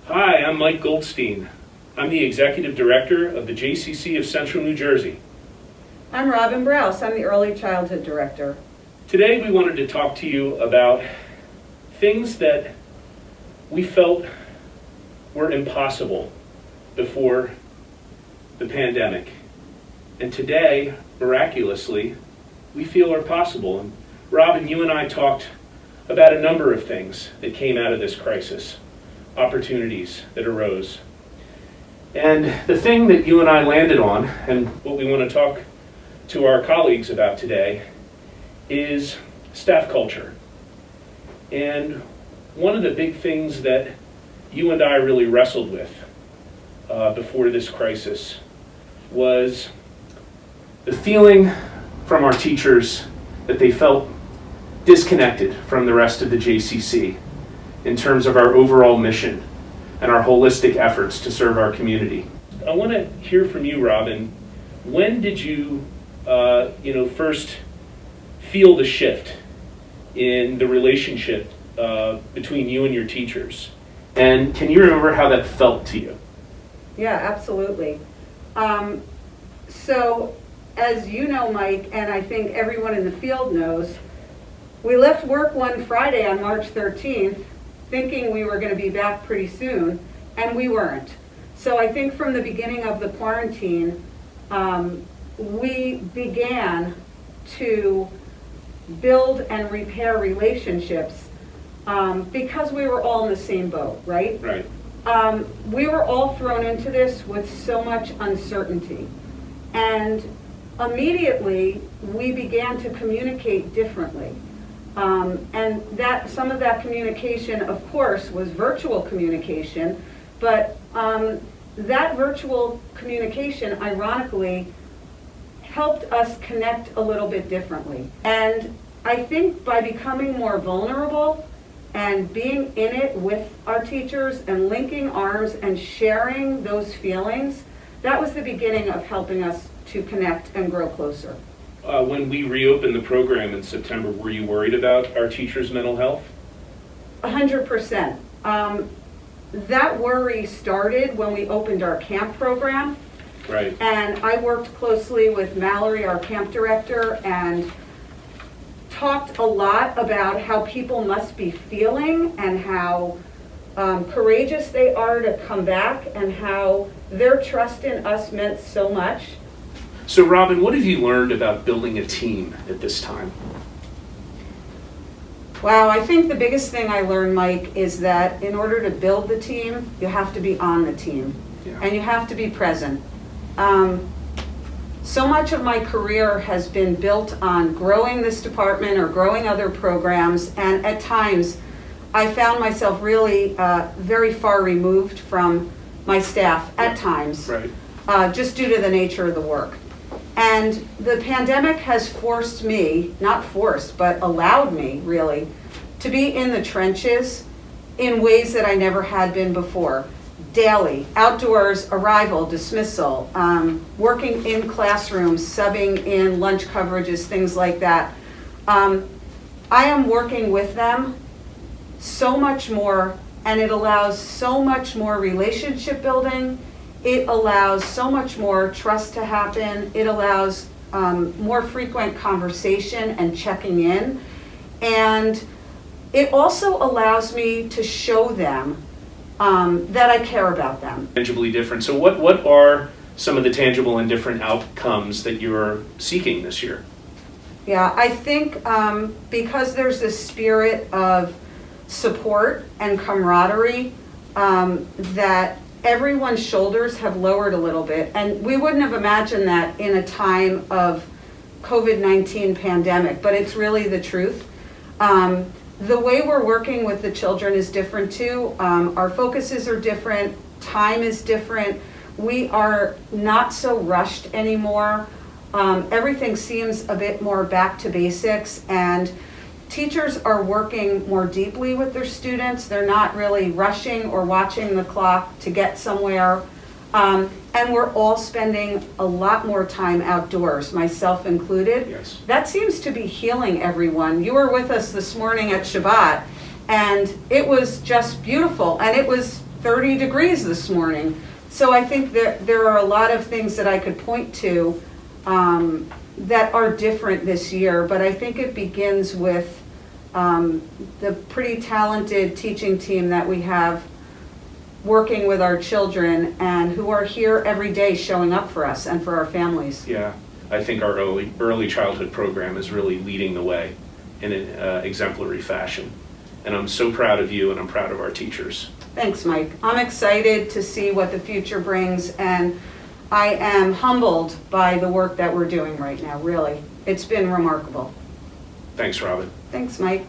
Hi, I'm Mike Goldstein. I'm the Executive Director of the JCC of Central New Jersey. I'm Robin Browse. I'm the Early Childhood Director. Today we wanted to talk to you about things that we felt were impossible before the pandemic. And today, miraculously, we feel are possible. And Robin, you and I talked about a number of things that came out of this crisis, opportunities that arose. And the thing that you and I landed on, and what we want to talk to our colleagues about today, is staff culture. And one of the big things that you and I really wrestled with before this crisis was the feeling from our teachers that they felt disconnected from the rest of the JCC in terms of our overall mission and our holistic efforts to serve our community. I want to hear from you, Robin. When did you, first feel the shift in the relationship between you and your teachers? And can you remember how that felt to you? Yeah, absolutely. So, as you know, Mike, and I think everyone in the field knows, we left work one Friday on March 13th thinking we were going to be back pretty soon, and we weren't. So I think from the beginning of the quarantine, we began to build and repair relationships because we were all in the same boat, right? Right. We were all thrown into this with so much uncertainty. And immediately, we began to communicate differently. And that some of that communication, of course, was virtual communication, but that virtual communication, ironically, helped us connect a little bit differently. And I think by becoming more vulnerable and being in it with our teachers and linking arms and sharing those feelings, that was the beginning of helping us to connect and grow closer. When we reopened the program in September, were you worried about our teachers' mental health? 100%. That worry started when we opened our camp program. Right. And I worked closely with Mallory, our camp director, and talked a lot about how people must be feeling and how courageous they are to come back and how their trust in us meant so much. So Robin, what have you learned about building a team at this time? Wow, I think the biggest thing I learned, Mike, is that in order to build the team, you have to be on the team. Yeah. And you have to be present. So much of my career has been built on growing this department or growing other programs, and at times I found myself really very far removed from my staff at times, Right. Just due to the nature of the work. And the pandemic has forced me, not forced, but allowed me really, to be in the trenches in ways that I never had been before. Daily, outdoors, arrival, dismissal, working in classrooms, subbing in lunch coverages, things like that. I am working with them so much more, and it allows so much more relationship building. It allows so much more trust to happen. It allows more frequent conversation and checking in. And it also allows me to show them that I care about them. Tangibly different. So what are some of the tangible and different outcomes that you're seeking this year? Yeah, I think because there's this spirit of support and camaraderie that everyone's shoulders have lowered a little bit. And we wouldn't have imagined that in a time of COVID-19 pandemic, but it's really the truth. The way we're working with the children is different too. Our focuses are different, time is different. We are not so rushed anymore. Everything seems a bit more back to basics, and teachers are working more deeply with their students. They're not really rushing or watching the clock to get somewhere. And we're all spending a lot more time outdoors, myself included. Yes. That seems to be healing everyone. You were with us this morning at Shabbat, and it was just beautiful. And it was 30 degrees this morning. So I think there are a lot of things that I could point to that are different this year, but I think it begins with the pretty talented teaching team that we have working with our children and who are here every day showing up for us and for our families. Yeah, I think our early childhood program is really leading the way in an exemplary fashion. And I'm so proud of you, and I'm proud of our teachers. Thanks, Mike. I'm excited to see what the future brings, and I am humbled by the work that we're doing right now, really. It's been remarkable. Thanks, Robin. Thanks, Mike.